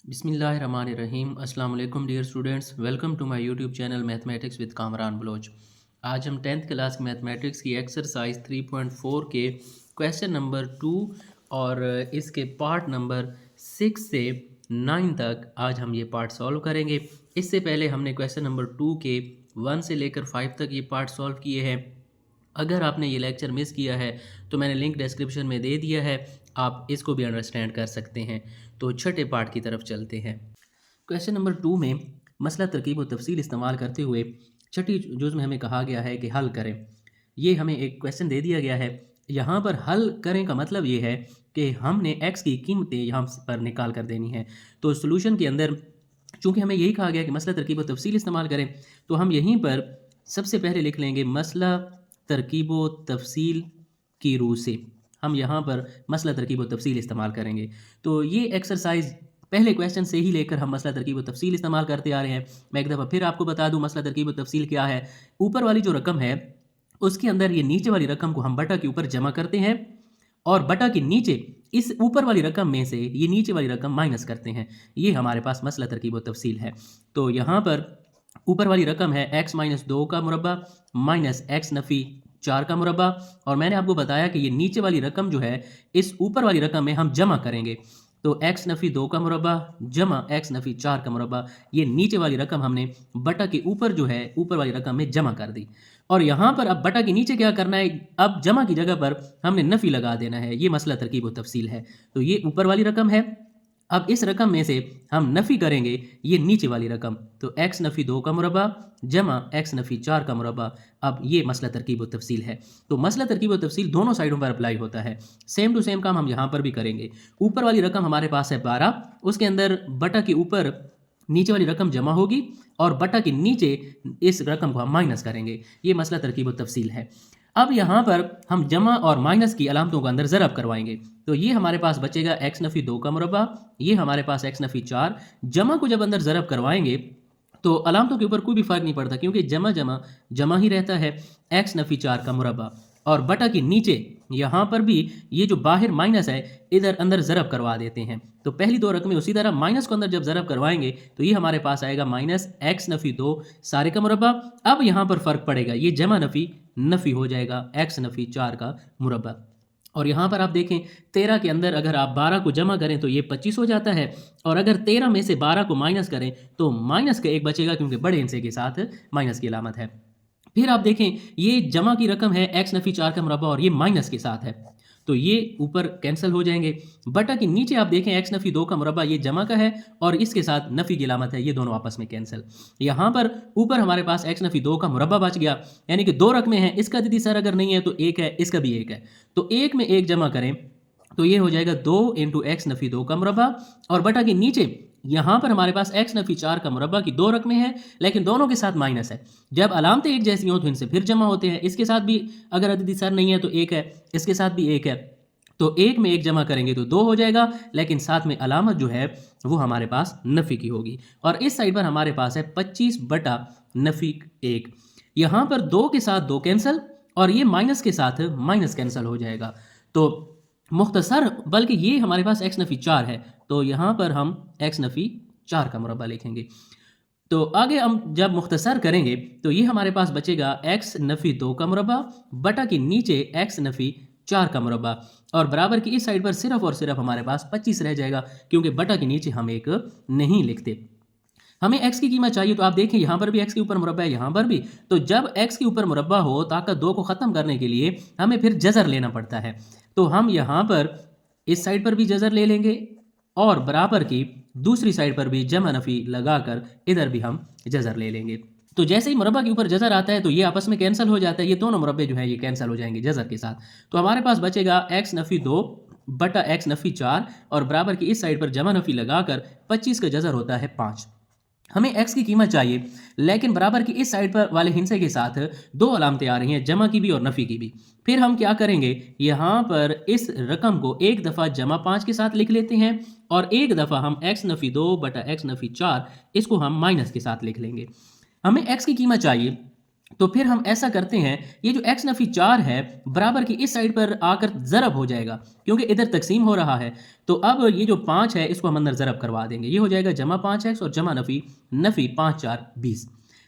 बिस्मिल्लाहिर्रहमानिर्रहीम। अस्सलाम वालेकुम dear students, welcome to my YouTube channel mathematics with Kamran Baloch. आज हम 10th क्लास की मैथमेटिक्स की एक्सरसाइज 3.4 के क्वेश्चन नंबर 2 और इसके पार्ट नंबर 6 से 9 तक आज हम ये पार्ट सॉल्व करेंगे। इससे पहले हमने क्वेश्चन नंबर 2 के 1 से लेकर 5 तक ये पार्ट सॉल्व किए हैं। अगर आपने ये लेक्चर मिस किया है तो मैंने लिंक डिस्क्रिप्शन में दे दिया है, आप इसको भी अंडरस्टैंड कर सकते हैं। तो छठे पार्ट की तरफ चलते हैं। क्वेश्चन नंबर 2 में मसला तरकीब व तफसील इस्तेमाल करते हुए छठी जुज़ में हमें कहा गया है कि हल करें। ये हमें एक क्वेश्चन दे दिया गया है। यहाँ पर हल करें का मतलब ये है कि हमने x की कीमतें यहाँ पर निकाल कर देनी है। तो सोल्यूशन के अंदर चूँकि हमें यही कहा गया कि मसला तरकीब व तफसील इस्तेमाल करें, तो हम यहीं पर सबसे पहले लिख लेंगे मसला तरकीब व तफसील की रूह से। हम यहाँ पर मसला तरकीब व तफसील इस्तेमाल करेंगे। तो ये एक्सरसाइज पहले क्वेश्चन से ही लेकर हम मसला तरकीब व तफसील इस्तेमाल करते आ रहे हैं। मैं एक दफ़ा फिर आपको बता दूं मसला तरकीब व तफसील क्या है। ऊपर वाली जो रकम है उसके अंदर ये नीचे वाली रकम को हम बटा के ऊपर जमा करते हैं और बटा के नीचे इस ऊपर वाली रकम में से ये नीचे वाली रकम माइनस करते हैं। ये हमारे पास मसला तरकीब व तफसील है। तो यहाँ पर ऊपर वाली रकम है x माइनस 2 का मुरब्बा माइनस x नफ़ी 4 का मुरब्बा, और मैंने आपको बताया कि ये नीचे वाली रकम जो है इस ऊपर वाली रकम में हम जमा करेंगे। तो x नफ़ी 2 का मुरब्बा जमा x नफ़ी 4 का मुरब्बा, ये नीचे वाली रकम हमने बटा के ऊपर जो है ऊपर वाली रकम में जमा कर दी। और यहाँ पर अब बटा के नीचे क्या करना है, अब जमा की जगह पर हमने नफ़ी लगा देना है। ये मसला तरकीब व तफसील है। तो ये ऊपर वाली रकम है, अब इस रकम में से हम नफ़ी करेंगे ये नीचे वाली रकम। तो x नफ़ी 2 का मुरब्बा जमा x नफ़ी 4 का मुरब्बा। अब ये मसला तरकीब व तफसील है। तो मसला तरकीब व तफसील दोनों साइडों पर अप्लाई होता है। सेम टू सेम काम हम यहाँ पर भी करेंगे। ऊपर वाली रकम हमारे पास है 12, उसके अंदर बटा के ऊपर नीचे वाली रकम जमा होगी और बटा के नीचे इस रकम को हम माइनस करेंगे। ये मसला तरकीब व तफसील है। अब यहाँ पर हम जमा और माइनस की अलामतों को अंदर ज़रब करवाएंगे। तो ये हमारे पास बचेगा x नफ़ी 2 का मुरब्बा, ये हमारे पास x नफ़ी 4। जमा को जब अंदर ज़रब करवाएंगे तो अलामतों के ऊपर कोई भी फ़र्क नहीं पड़ता, क्योंकि जमा जमा जमा ही रहता है। x नफ़ी 4 का मुरब्बा और बटा के नीचे यहाँ पर भी ये जो बाहर माइनस है इधर अंदर ज़रब करवा देते हैं। तो पहली दो रकमें उसी तरह माइनस को अंदर जब ज़रब करवाएंगे तो ये हमारे पास आएगा माइनस x नफ़ी 2 सारे का मुरब्बा। अब यहाँ पर फ़र्क पड़ेगा, ये जमा नफ़ी नफ़ी हो जाएगा x नफ़ी 4 का मुरब्बा। और यहाँ पर आप देखें 13 के अंदर अगर आप 12 को जमा करें तो ये 25 हो जाता है, और अगर 13 में से 12 को माइनस करें तो माइनस का एक बचेगा, क्योंकि बड़े हिस्से के साथ माइनस की अलामत है। फिर आप देखें ये जमा की रकम है x नफ़ी 4 का मुरब्बा और ये माइनस के साथ है, तो ये ऊपर कैंसिल हो जाएंगे। बटा के नीचे आप देखें x नफ़ी 2 का मुरब्बा ये जमा का है और इसके साथ नफ़ी की अलामत है, ये दोनों आपस में कैंसिल। यहाँ पर ऊपर हमारे पास x नफ़ी 2 का मुरब्बा बच गया, यानी कि दो रकमें हैं, इसका दीदी सर अगर नहीं है तो एक है, इसका भी एक है। तो एक में एक जमा करें तो ये हो जाएगा 2 इंटू एक्स नफ़ी 2 का मुरब्बा, और बटा के नीचे यहाँ पर हमारे पास x नफ़ी 4 का मुरब्बा की दो रकमें हैं लेकिन दोनों के साथ माइनस है। जब अलामतें एक जैसी हों तो इनसे फिर जमा होते हैं। इसके साथ भी अगर अददी सर नहीं है तो एक है, इसके साथ भी एक है, तो एक में एक जमा करेंगे तो दो हो जाएगा, लेकिन साथ में अलामत जो है वो हमारे पास नफ़ी की होगी। और इस साइड पर हमारे पास है 25 बटा नफ़ी 1। यहाँ पर दो के साथ दो कैंसिल और ये माइनस के साथ माइनस कैंसिल हो जाएगा। तो मुख्तसर बल्कि ये हमारे पास x नफ़ी 4 है, तो यहाँ पर हम x नफ़ी 4 का मुरब्बा लिखेंगे। तो आगे हम जब मुख्तसर करेंगे तो ये हमारे पास बचेगा x नफ़ी 2 का मुरब्बा बटा के नीचे x नफ़ी 4 का मुरब्बा, और बराबर की इस साइड पर सिर्फ और सिर्फ हमारे पास 25 रह जाएगा, क्योंकि बटा के नीचे हम एक नहीं लिखते। हमें x की कीमत चाहिए, तो आप देखें यहाँ पर भी x के ऊपर मुरब्बा है, यहाँ पर भी। तो जब x के ऊपर मुरब्बा हो ताकत 2 को ख़त्म करने के लिए हमें फिर जज़र लेना पड़ता है। तो हम यहाँ पर इस साइड पर भी जज़र ले लेंगे और बराबर की दूसरी साइड पर भी जमा नफ़ी लगाकर इधर भी हम जज़र ले लेंगे। तो जैसे ही मुरब्बा के ऊपर जज़र आता है तो ये आपस में कैंसिल हो जाता है, ये दोनों मुरब्बे जो हैं ये कैंसिल हो जाएंगे जज़र के साथ। तो हमारे पास बचेगा x नफ़ी 2 बटा x नफ़ी 4 और बराबर की इस साइड पर जमा नफ़ी लगाकर 25 का जज़र होता है 5। हमें x की कीमत चाहिए, लेकिन बराबर की इस साइड पर वाले हिस्से के साथ दो अलामतें आ रही हैं, जमा की भी और नफ़ी की भी। फिर हम क्या करेंगे, यहाँ पर इस रकम को एक दफ़ा जमा 5 के साथ लिख लेते हैं और एक दफ़ा हम x नफ़ी 2 बटा x नफ़ी 4 इसको हम माइनस के साथ लिख लेंगे। हमें x की कीमत चाहिए, तो फिर हम ऐसा करते हैं, ये जो x नफ़ी 4 है बराबर की इस साइड पर आकर ज़रब हो जाएगा, क्योंकि इधर तकसीम हो रहा है। तो अब ये जो 5 है इसको हम अंदर ज़रब करवा देंगे, ये हो जाएगा जमा 5x और जमा नफ़ी नफ़ी 5 4 20।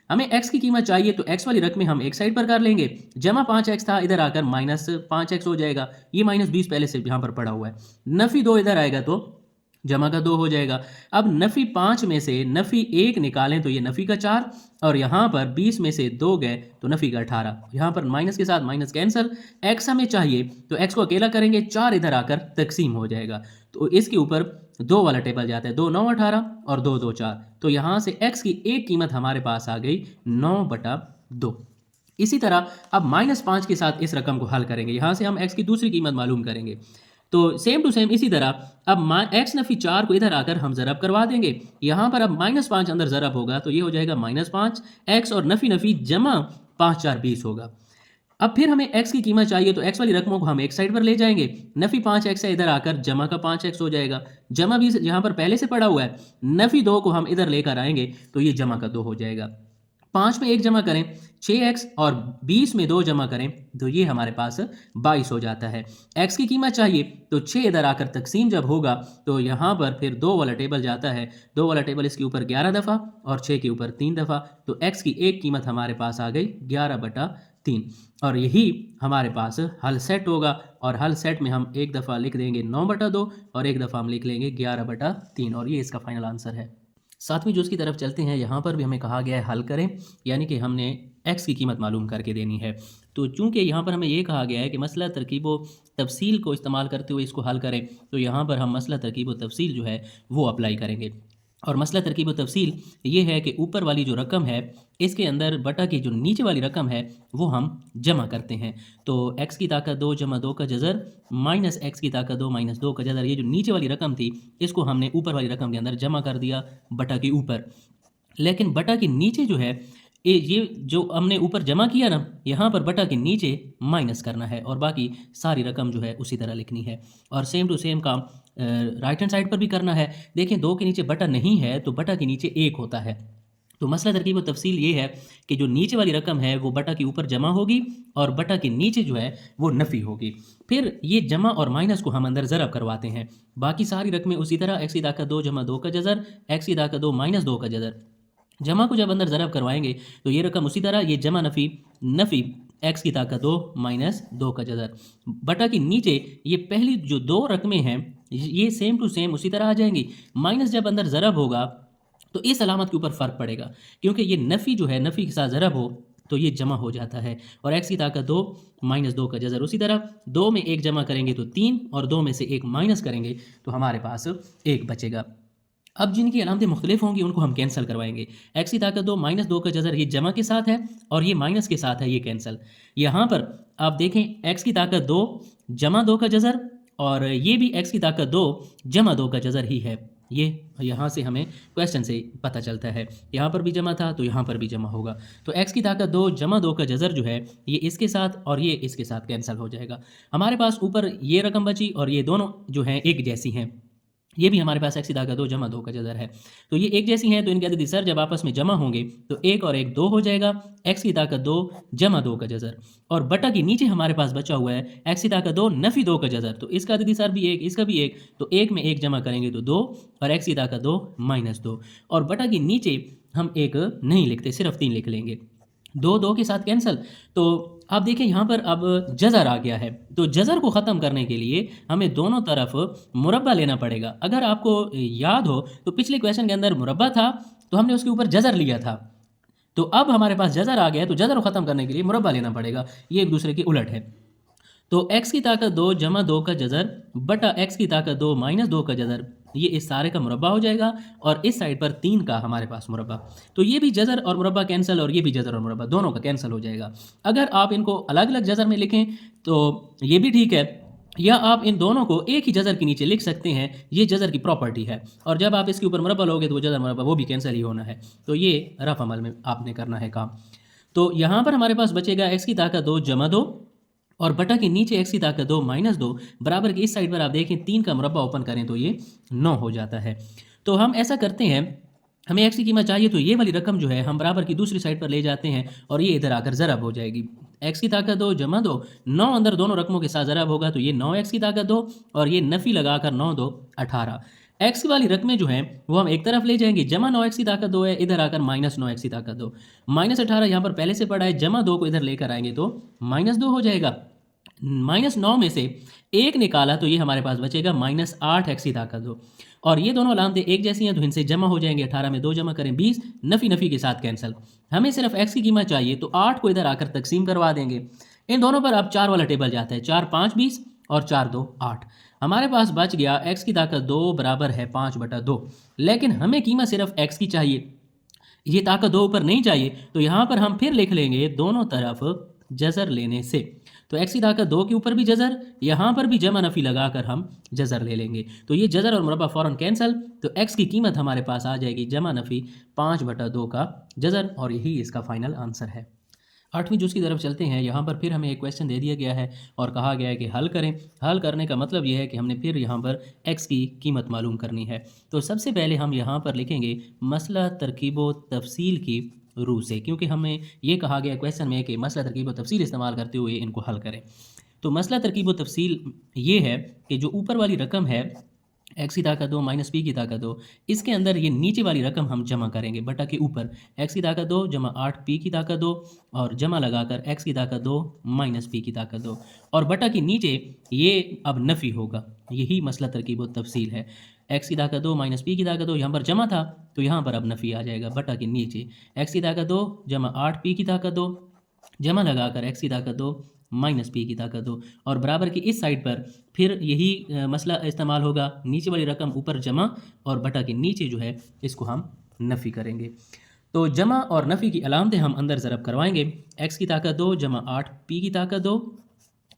हमें x की कीमत चाहिए तो x वाली रकमें हम एक साइड पर कर लेंगे। जमा 5x था, इधर आकर माइनस 5x हो जाएगा, ये माइनस 20 पहले से यहाँ पर पड़ा हुआ है। नफ़ी 2 इधर आएगा तो जमा का 2 हो जाएगा। अब नफ़ी 5 में से नफ़ी 1 निकालें तो ये नफ़ी का 4, और यहाँ पर 20 में से 2 गए तो नफ़ी का 18। यहाँ पर माइनस के साथ माइनस कैंसल। x हमें चाहिए तो x को अकेला करेंगे, 4 इधर आकर तकसीम हो जाएगा। तो इसके ऊपर 2 वाला टेबल जाता है, 2 9 18 और 2 2 4। तो यहाँ से x की एक कीमत हमारे पास आ गई 9/2। इसी तरह अब -5 के साथ इस रकम को हल करेंगे, यहाँ से हम x की दूसरी कीमत मालूम करेंगे। तो सेम टू सेम इसी तरह अब x नफ़ी 4 को इधर आकर हम ज़रब करवा देंगे। यहाँ पर अब -5 अंदर ज़रब होगा तो ये हो जाएगा -5 x और नफ़ी नफ़ी जमा 5 4 20 होगा। अब फिर हमें x की कीमत चाहिए तो x वाली रकमों को हम एक साइड पर ले जाएंगे। नफ़ी 5x है, इधर आकर जमा का 5x हो जाएगा। जमा 20 यहाँ पर पहले से पड़ा हुआ है। नफ़ी 2 को हम इधर लेकर आएंगे तो ये जमा का 2 हो जाएगा। 5 में 1 जमा करें 6x और 20 में 2 जमा करें तो ये हमारे पास 22 हो जाता है। x की कीमत चाहिए तो 6 इधर आकर तकसीम जब होगा तो यहाँ पर फिर 2 वाला टेबल जाता है, 2 वाला टेबल इसके ऊपर 11 दफ़ा और 6 के ऊपर 3 दफ़ा। तो x की एक कीमत हमारे पास आ गई 11/3, और यही हमारे पास हल सेट होगा। और हल सेट में हम एक दफ़ा लिख देंगे 9/2 और एक दफ़ा हम लिख लेंगे 11/3, और ये इसका फाइनल आंसर है। सातवीं जुज़ की तरफ चलते हैं। यहाँ पर भी हमें कहा गया है हल करें, यानी कि हमने x की कीमत मालूम करके देनी है। तो चूंकि यहाँ पर हमें ये कहा गया है कि मसला तरकीब व तफसील को इस्तेमाल करते हुए इसको हल करें, तो यहाँ पर हम मसला तरकीब व तफसील जो है वो अप्लाई करेंगे। और मसला तरकीब व तफसील ये है कि ऊपर वाली जो रकम है इसके अंदर बटा की जो नीचे वाली रकम है वो हम जमा करते हैं। तो x की ताकत 2 जमा 2 का जज़र माइनस x की ताकत 2 माइनस 2 का जज़र, ये जो नीचे वाली रकम थी इसको हमने ऊपर वाली रकम के अंदर जमा कर दिया बटा के ऊपर। लेकिन बटा के नीचे जो है ये जो हमने ऊपर जमा किया ना, यहाँ पर बटा के नीचे माइनस करना है और बाकी सारी रकम जो है उसी तरह लिखनी है। और सेम टू सेम काम राइट हैंड साइड पर भी करना है। देखें 2 के नीचे बटा नहीं है तो बटा के नीचे 1 होता है। तो मसला तरकीब व तफसील ये है कि जो नीचे वाली रकम है वो बटा के ऊपर जमा होगी और बटा के नीचे जो है वो नफ़ी होगी। फिर ये जमा और माइनस को हम अंदर ज़रब करवाते हैं। बाकी सारी रकमें उसी तरह x की ताकत 2 जमा 2 का जज़र, x की ताकत 2 माइनस 2 का जज़र। जमा को जब अंदर ज़रब करवाएंगे तो ये रकम उसी तरह, ये जमा नफ़ी नफ़ी x की ताकत 2 माइनस 2 का जज़र बटा के नीचे ये पहली जो 2 रकमें हैं ये सेम टू सेम उसी तरह आ जाएंगी। माइनस जब अंदर ज़रब होगा तो इस अलामत के ऊपर फ़र्क पड़ेगा, क्योंकि ये नफ़ी जो है नफ़ी के साथ ज़रब हो तो ये जमा हो जाता है। और x की ताकत 2 माइनस 2 का जज़र उसी तरह 2 में 1 जमा करेंगे तो 3 और 2 में से 1 माइनस करेंगे तो हमारे पास 1 बचेगा। अब जिनकी अलामतें मुख्तलिफ होंगी उनको हम कैंसिल करवाएंगे। x की ताकत 2 माइनस 2 का जज़र ये जमा के साथ है और ये माइनस के साथ है, ये कैंसिल। यहाँ पर आप देखें x की ताकत 2 जमा 2 का जज़र और ये भी x की ताकत 2 जमा 2 का जज़र ही है। ये यहाँ से हमें क्वेश्चन से पता चलता है, यहाँ पर भी जमा था तो यहाँ पर भी जमा होगा। तो x की ताकत 2 जमा 2 का जज़र जो है ये इसके साथ और ये इसके साथ कैंसिल हो जाएगा। हमारे पास ऊपर ये रकम बची और ये दोनों जो हैं एक जैसी हैं। ये भी हमारे पास x की ताकत 2 जमा 2 का जज़र है, तो ये एक जैसी हैं तो इनके अदद सर जब आपस में जमा होंगे तो 1 और 1 2 हो जाएगा। x की ताकत 2 जमा 2 का जज़र और बटा के नीचे हमारे पास बचा हुआ है x की ताकत 2 नफ़ी 2 का जज़र, तो इसका अदद सर भी 1 इसका भी 1, तो 1 में 1 जमा करेंगे तो 2 और x की ताकत 2 माइनस 2 और बटा के नीचे हम 1 नहीं लिखते, सिर्फ 3 लिख लेंगे। 2 2 के साथ कैंसिल। तो आप देखें यहाँ पर अब जज़र आ गया है, तो जज़र को ख़त्म करने के लिए हमें दोनों तरफ मुरब्बा लेना पड़ेगा। अगर आपको याद हो तो पिछले क्वेश्चन के अंदर मुरब्बा था तो हमने उसके ऊपर जज़र लिया था, तो अब हमारे पास जज़र आ गया है तो जज़र को ख़त्म करने के लिए मुरब्बा लेना पड़ेगा। ये एक दूसरे के उलट है। तो x की ताकत 2 जमा 2 का जज़र बटा x की ताकत 2 माइनस 2 का जज़र, ये इस सारे का मुरब्बा हो जाएगा और इस साइड पर 3 का हमारे पास मुरब्बा। तो ये भी जज़र और मुरब्बा कैंसिल और ये भी जज़र और मुरब्बा दोनों का कैंसिल हो जाएगा। अगर आप इनको अलग अलग जज़र में लिखें तो ये भी ठीक है, या आप इन दोनों को एक ही जज़र के नीचे लिख सकते हैं, ये जज़र की प्रॉपर्टी है। और जब आप इसके ऊपर मुरब्बा लोगे तो वो जज़र मुरब्बा वो भी कैंसिल ही होना है। तो ये रफ अमल में आपने करना है काम। तो यहाँ पर हमारे पास बचेगा x की ताकत 2 जमा 2 और बटा के नीचे x की ताकत 2 माइनस 2 बराबर की इस साइड पर आप देखें 3 का मुरब्बा ओपन करें तो ये 9 हो जाता है। तो हम ऐसा करते हैं हमें एक्स की कीमत चाहिए तो ये वाली रकम जो है हम बराबर की दूसरी साइड पर ले जाते हैं और ये इधर आकर ज़रब हो जाएगी। एक्स की ताकत 2 जमा 2, 9 अंदर दोनों रकमों के साथ ज़रब होगा तो ये 9 एक्स की ताकत 2 और ये नफ़ी लगाकर 9 2 18। एक्स वाली रकमें जो हैं वो हम एक तरफ ले जाएंगे, जमा 9 एक्स की ताकत 2 है, इधर आकर माइनस 9 एक्स की ताकत 2, माइनस 18 यहाँ पर पहले से पड़ा है, जमा 2 को इधर लेकर आएंगे तो माइनस 2 हो जाएगा। माइनस 9 में से एक निकाला तो ये हमारे पास बचेगा माइनस 8 एक्स की ताकत 2 और ये दोनों अलामतें एक जैसी हैं तो इनसे जमा हो जाएंगे। 18 में 2 जमा करें 20, नफ़ी नफ़ी के साथ कैंसिल। हमें सिर्फ एक्स की कीमत चाहिए तो 8 को इधर आकर तकसीम करवा देंगे। इन दोनों पर अब 4 वाला टेबल जाता है, 4 5 20 और 4 2 8। हमारे पास बच गया एक्स की ताकत 2 बराबर है 5/2। लेकिन हमें कीमत सिर्फ एक्स की चाहिए, ये ताकत 2 ऊपर नहीं चाहिए, तो यहाँ पर हम फिर लिख लेंगे दोनों तरफ जज़र लेने से। तो एक्स की ताकत 2 के ऊपर भी जज़र, यहाँ पर भी जमा नफ़ी लगाकर हम जज़र ले लेंगे तो ये जज़र और मुरब्बा फ़ौरन कैंसल। तो एक्स की कीमत हमारे पास आ जाएगी जमा नफ़ी 5/2 का जज़र और यही इसका फाइनल आंसर है। 8वीं जुज़ की तरफ चलते हैं। यहाँ पर फिर हमें एक क्वेश्चन दे दिया गया है और कहा गया है कि हल करें। हल करने का मतलब ये है कि हमने फिर यहाँ पर एक्स की कीमत मालूम करनी है। तो सबसे पहले हम यहाँ पर लिखेंगे मसला तरकीब व तफसील की रूह से, क्योंकि हमें ये कहा गया क्वेश्चन में कि मसला तरकीब व तफसील इस्तेमाल करते हुए इनको हल करें। तो मसला तरकीब व तफसील ये है कि जो ऊपर वाली रकम है एक्स की ताकत 2 माइनस पी की ताकत 2, इसके अंदर ये नीचे वाली रकम हम जमा करेंगे बटा के ऊपर एक्स की ताकत 2 जमा 8 पी की ताकत 2 और जमा लगाकर एक्स की ताकत 2 माइनस पी की ताकत 2 और बटा के नीचे ये अब नफ़ी होगा। यही मसला तरकीब व तफसील है। एक्स की ताकत 2 माइनस पी की ताकत 2 यहाँ पर जमा था तो यहाँ पर अब नफ़ी आ जाएगा बटा के नीचे एक्स की ताकत 2 जमा 8 पी की ताकत 2 जमा लगाकर एक्स की ताकत 2 माइनस पी की ताकत 2 और बराबर की इस साइड पर फिर यही मसला इस्तेमाल होगा, नीचे वाली रकम ऊपर जमा और बटा के नीचे जो है इसको हम नफ़ी करेंगे। तो जमा और नफ़ी की अलामतें हम अंदर ज़रब करवाएंगे। एक्स की ताकत 2 जमा 8 पी की ताकत 2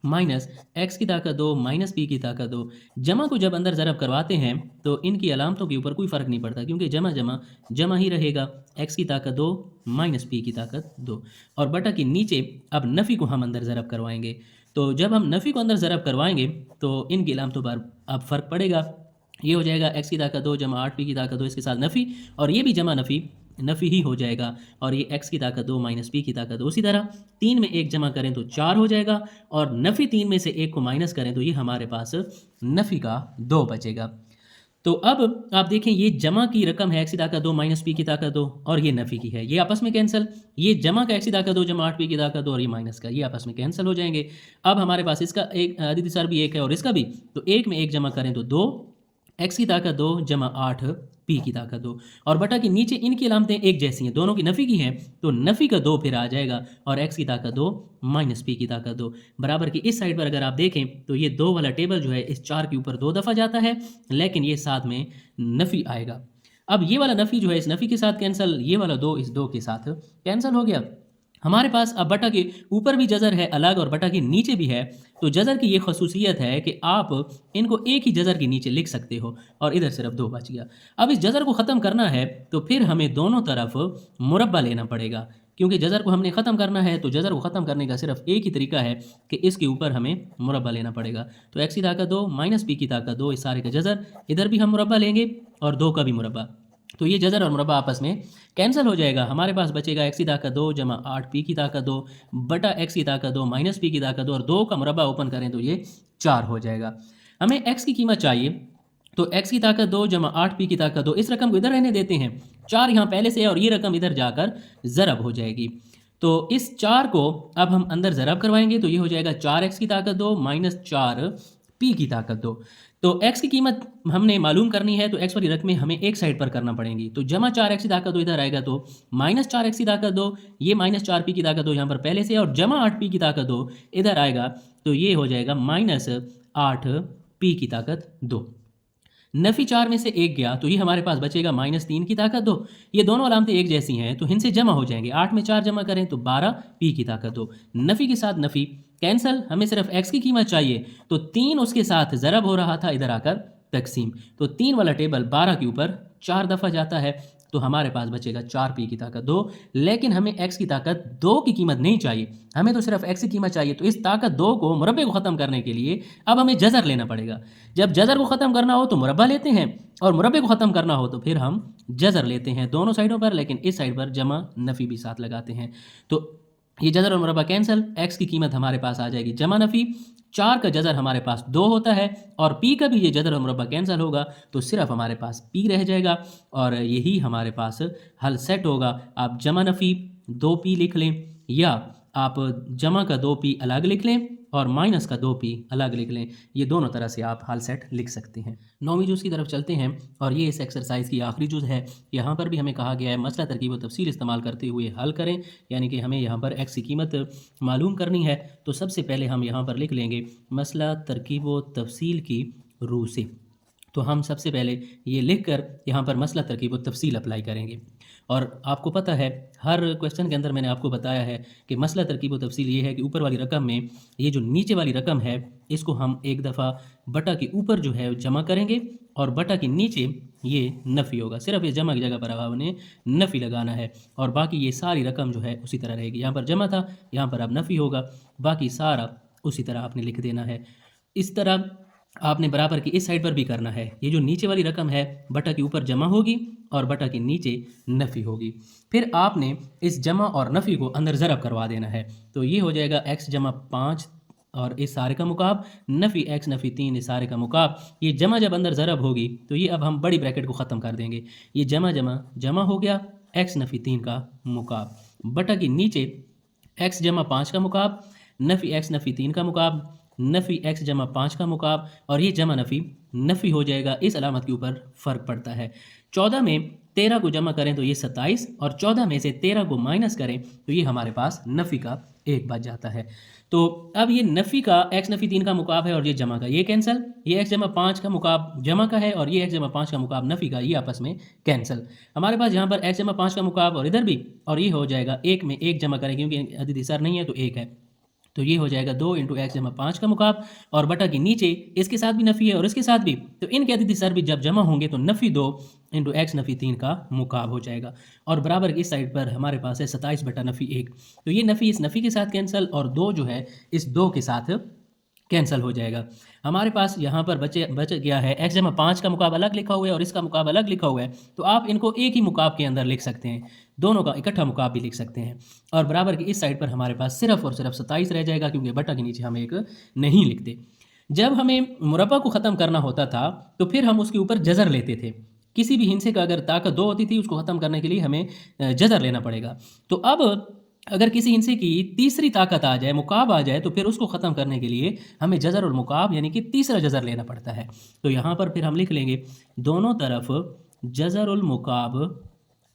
माइनस एक्स की ताकत 2 माइनस पी की ताकत 2। जमा को जब अंदर ज़रब करवाते हैं तो इनकी अलामतों के ऊपर कोई फ़र्क नहीं पड़ता, क्योंकि जमा जमा जमा ही रहेगा। एक्स की ताकत 2 माइनस पी की ताकत 2 और बटा के नीचे अब नफ़ी को हम अंदर ज़रब करवाएंगे। तो जब हम नफ़ी को अंदर ज़रब करवाएंगे तो इनकी अलामतों पर अब फ़र्क पड़ेगा। ये हो जाएगा एक्स की ताकत 2 जमा 8 पी की ताकत 2, इसके साथ नफ़ी और ये भी जमा नफ़ी ही हो जाएगा और ये एक्स की ताकत 2 माइनस पी की ताकत 2। उसी तरह 3 में 1 जमा करें तो 4 हो जाएगा और नफ़ी 3 में से 1 को माइनस करें तो ये हमारे पास नफ़ी का 2 बचेगा। तो अब आप देखें ये जमा की रकम है एक्स की ताकत 2 माइनस पी की ताकत 2 और ये नफ़ी की है, ये आपस में कैंसिल। ये जमा का एक्स की ताकत 2 जमा 8 पी की ताकत 2 और ये माइनस का, ये आपस में कैंसिल हो जाएंगे। अब हमारे पास इसका एक आदित्य सर भी 1 है और इसका भी, तो 1 में 1 जमा करें तो 2 एक्स की ताकत 2 जमा 8 पी की ताकत 2 और बटा के नीचे इनकी अलामतें एक जैसी हैं, दोनों की नफ़ी की हैं तो नफ़ी का 2 फिर आ जाएगा और एक्स की ताकत 2 माइनस पी की ताकत 2। बराबर की इस साइड पर अगर आप देखें तो ये 2 वाला टेबल जो है इस 4 के ऊपर 2 दफ़ा जाता है, लेकिन ये साथ में नफ़ी आएगा। अब ये वाला नफ़ी जो है इस नफ़ी के साथ कैंसिल, ये वाला 2 इस 2 के साथ कैंसिल हो गया। हमारे पास अब बटा के ऊपर भी जज़र है अलग और बटा के नीचे भी है। तो जज़र की ये खसूसियत है कि आप इनको एक ही जज़र के नीचे लिख सकते हो और इधर सिर्फ 2 बच गया। अब इस जज़र को ख़त्म करना है तो फिर हमें दोनों तरफ मुरब्बा लेना पड़ेगा, क्योंकि जज़र को हमने ख़त्म करना है तो जज़र को ख़त्म करने का सिर्फ एक ही तरीका है कि इसके ऊपर हमें मुरब्बा लेना पड़ेगा। तो एक्स की ताकत 2 माइनस पी की ताकत 2, इस सारे का जज़र, इधर भी हम मुरब्बा लेंगे और 2 का भी मुरब्बा, तो ये जज़र और मुरब्बा आपस में कैंसिल हो जाएगा। हमारे पास बचेगा एक्स की ताकत 2 जमा 8 पी की ताकत 2 बटा एक्स की ताकत 2 माइनस पी की ताकत 2 और 2 का मुरब्बा ओपन करें तो ये 4 हो जाएगा। हमें एक्स की कीमत चाहिए तो एक्स की ताकत 2 जमा 8 पी की ताकत 2, इस रकम को इधर रहने देते हैं, 4 यहाँ पहले से है और ये रकम इधर जाकर ज़रब हो जाएगी। तो इस 4 को अब हम अंदर ज़रब करवाएंगे तो ये हो जाएगा 4 एक्स की ताकत 2 माइनस 4 पी की ताकत 2। तो x की कीमत हमने मालूम करनी है तो x वाली रकमें हमें एक साइड पर करना पड़ेंगी। तो जमा 4 एक्स की ताकत 2 इधर आएगा तो माइनस 4 एक्स की ताकत 2, ये माइनस 4 पी की ताकत 2 यहाँ पर पहले से और जमा 8 पी की ताकत 2 इधर आएगा तो ये हो जाएगा माइनस 8 पी की ताकत 2। नफ़ी 4 में से 1 गया तो ये हमारे पास बचेगा माइनस 3 की ताकत 2। ये दोनों अलामतें एक जैसी हैं तो इनसे जमा हो जाएंगे। 8 में 4 जमा करें तो 12 पी की ताकत 2। नफ़ी के साथ नफ़ी कैंसल, हमें सिर्फ x की कीमत चाहिए तो 3 उसके साथ ज़रब हो रहा था, इधर आकर तकसीम। तो 3 वाला टेबल 12 के ऊपर 4 दफ़ा जाता है। तो हमारे पास बचेगा 4p की ताकत 2। लेकिन हमें x की ताकत 2 की कीमत नहीं चाहिए, हमें तो सिर्फ x की कीमत चाहिए। तो इस ताकत 2 को मुरब्बे को ख़त्म करने के लिए अब हमें जज़र लेना पड़ेगा। जब जज़र को ख़त्म करना हो तो मुरब्बा लेते हैं, और मुरब्बे को ख़त्म करना हो तो फिर हम जज़र लेते हैं दोनों साइडों पर, लेकिन इस साइड पर जमा नफ़ी भी साथ लगाते हैं। तो ये जज़र और मुरब्बा कैंसिल, x की कीमत हमारे पास आ जाएगी जमा नफ़ी, 4 का जज़र हमारे पास 2 होता है, और p का भी ये जज़र और मुरब्बा कैंसिल होगा तो सिर्फ हमारे पास p रह जाएगा, और यही हमारे पास हल सेट होगा। आप जमा नफ़ी 2p लिख लें, या आप जमा का 2p अलग लिख लें और माइनस का 2p अलग लिख लें। ये दोनों तरह से आप हल सेट लिख सकते हैं। 9वीं जुज़ की तरफ चलते हैं, और ये इस एक्सरसाइज की आखिरी जुज़ है। यहाँ पर भी हमें कहा गया है मसला तरकीब व तफसील इस्तेमाल करते हुए हल करें, यानी कि हमें यहाँ पर x की कीमत मालूम करनी है। तो सबसे पहले हम यहाँ पर लिख लेंगे मसला तरकीब व तफसील की रूह से। तो हम सबसे पहले ये लिख कर यहाँ पर मसला तरकीब व तफसील अप्लाई करेंगे। और आपको पता है हर क्वेश्चन के अंदर मैंने आपको बताया है कि मसला तरकीब व तफसील ये है कि ऊपर वाली रकम में ये जो नीचे वाली रकम है इसको हम एक दफ़ा बटा के ऊपर जो है जमा करेंगे, और बटा के नीचे ये नफ़ी होगा। सिर्फ इस जमा की जगह पर अब हमने नफ़ी लगाना है, और बाकी ये सारी रकम जो है उसी तरह रहेगी। यहाँ पर जमा था, यहाँ पर अब नफ़ी होगा, बाकी सारा उसी तरह आपने लिख देना है। इस तरह आपने बराबर की इस साइड पर भी करना है। ये जो नीचे वाली रकम है बटा के ऊपर जमा होगी और बटा के नीचे नफ़ी होगी। फिर आपने इस जमा और नफ़ी को अंदर ज़रब करवा देना है। तो ये हो जाएगा x जमा 5 और इस सारे का मुकाब, नफ़ी x नफ़ी 3 इस सारे का मुकाब। ये जमा जब अंदर ज़रब होगी तो ये अब हम बड़ी ब्रैकेट को ख़त्म कर देंगे। ये जमा जमा जमा हो गया x नफ़ी 3 का मुकाब, बटा के नीचे x जमा 5 का मुकाब, नफ़ी x नफ़ी 3 का मुकाब, नफ़ी x जमा 5 का मुकाब, और ये जमा नफ़ी नफ़ी हो जाएगा। इस अलामत के ऊपर फ़र्क पड़ता है। 14 में 13 को जमा करें तो ये 27, और 14 में से 13 को माइनस करें तो ये हमारे पास नफ़ी का 1 बच जाता है। तो अब ये नफ़ी का x नफ़ी 3 का मुकाब है, और ये जमा का ये कैंसिल, ये x जमा 5 का मुकाब जमा का है, और ये x जमा 5 का मुकाब नफ़ी का, ये आपस में कैंसिल। हमारे पास यहाँ पर x जमा 5 का मुकाब और इधर भी, और ये हो जाएगा 1 में 1 जमा करें क्योंकि अददी सर नहीं है तो 1 है, तो ये हो जाएगा 2 इंटू x जमा 5 का मुकाब, और बटा के नीचे इसके साथ भी नफ़ी है और इसके साथ भी, तो इनके अददी सर भी जब जमा होंगे तो नफ़ी 2 इंटू x नफ़ी 3 का मुकाब हो जाएगा। और बराबर की इस साइड पर हमारे पास है 27 बटा नफ़ी 1, तो ये नफ़ी इस नफ़ी के साथ कैंसिल, और 2 जो है इस 2 के साथ कैंसिल हो जाएगा। हमारे पास यहाँ पर बच गया है x जमा 5 का मुकाब अलग लिखा हुआ है और इसका मुकाब अलग लिखा हुआ है, तो आप इनको एक ही मुकाब के अंदर लिख सकते हैं, दोनों का इकट्ठा मुकाब भी लिख सकते हैं। और बराबर की इस साइड पर हमारे पास सिर्फ और सिर्फ 27 रह जाएगा, क्योंकि बटा के नीचे हम एक नहीं लिखते। जब हमें मुरब्बा को ख़त्म करना होता था तो फिर हम उसके ऊपर जज़र लेते थे। किसी भी हिस्से का अगर ताकत 2 होती थी उसको ख़त्म करने के लिए हमें जज़र लेना पड़ेगा। तो अब अगर किसी हिस्से की तीसरी ताकत आ जाए, मुकाब आ जाए, तो फिर उसको ख़त्म करने के लिए हमें जज़र और मुकाब यानी कि तीसरा जज़र लेना पड़ता है। तो यहाँ पर फिर हम लिख लेंगे दोनों तरफ जज़र उल मुकाब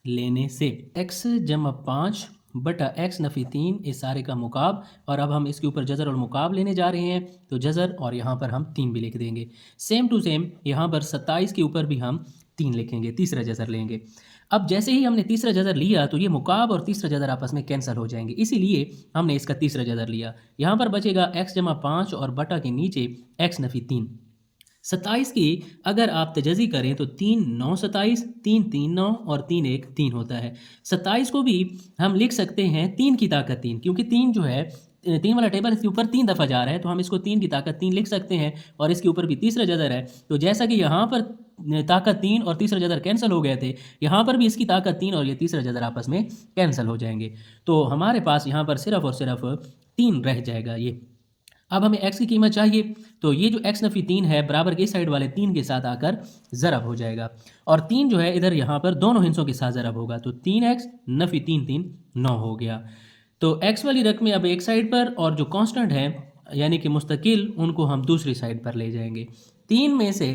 लेने से x जमा 5 बटा x नफ़ी 3 इस सारे का मुकाब, और अब हम इसके ऊपर जज़र और मुकाब लेने जा रहे हैं, तो जज़र और यहाँ पर हम 3 भी लिख देंगे। सेम टू सेम यहाँ पर 27 के ऊपर भी हम 3 लिखेंगे, तीसरा जज़र लेंगे। अब जैसे ही हमने तीसरा जज़र लिया तो ये मुकाब और तीसरा जज़र आपस में कैंसिल हो जाएंगे, इसीलिए हमने इसका तीसरा जज़र लिया। यहाँ पर बचेगा x जमा 5 और बटा के नीचे x नफ़ी 3। 27 की अगर आप तजज़ी करें तो 3 9 27, 3 3 9 और 3 1 3 होता है। 27 को भी हम लिख सकते हैं 3 की ताकत 3, क्योंकि 3 जो है 3 वाला टेबल इसके ऊपर 3 दफ़ा जा रहा है, तो हम इसको 3 की ताकत 3 लिख सकते हैं, और इसके ऊपर भी तीसरा जज़र है। तो जैसा कि यहाँ पर ताकत 3 और तीसरा जज़र कैंसिल हो गए थे, यहाँ पर भी इसकी ताकत 3 और ये तीसरा जज़र आपस में कैंसिल हो जाएंगे। तो हमारे पास यहाँ पर सिर्फ और सिर्फ 3 रह जाएगा ये। अब हमें x की कीमत चाहिए, तो ये जो x नफ़ी 3 है बराबर के इस साइड वाले 3 के साथ आकर ज़रब हो जाएगा, और 3 जो है इधर यहाँ पर दोनों हिस्सों के साथ ज़रब होगा, तो 3x नफ़ी 3 3 9 हो गया। तो x वाली रकमें अब एक साइड पर, और जो कांस्टेंट है यानी कि मुस्तकिल, उनको हम दूसरी साइड पर ले जाएंगे। 3 में से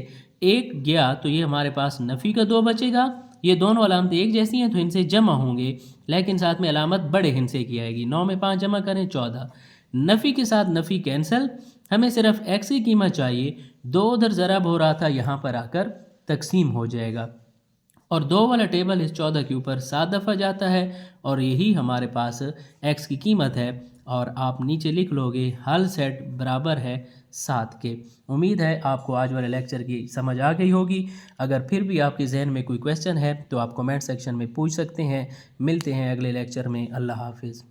1 गया तो ये हमारे पास नफ़ी का 2 बचेगा। ये दोनों अलामतें एक जैसी हैं तो इनसे जमा होंगे, लेकिन साथ में अलामत बड़े हिस्से की आएगी। 9 में 5 जमा करें 14, नफ़ी के साथ नफ़ी कैंसिल, हमें सिर्फ x की कीमत चाहिए। 2 उधर ज़रब हो रहा था, यहाँ पर आकर तकसीम हो जाएगा, और 2 वाला टेबल इस 14 के ऊपर 7 दफ़ा जाता है, और यही हमारे पास x की कीमत है। और आप नीचे लिख लोगे हल सेट बराबर है 7 के। उम्मीद है आपको आज वाले लेक्चर की समझ आ गई होगी। अगर फिर भी आपके जहन में कोई क्वेश्चन है तो आप कमेंट सेक्शन में पूछ सकते हैं। मिलते हैं अगले लेक्चर में। अल्लाह हाफिज़।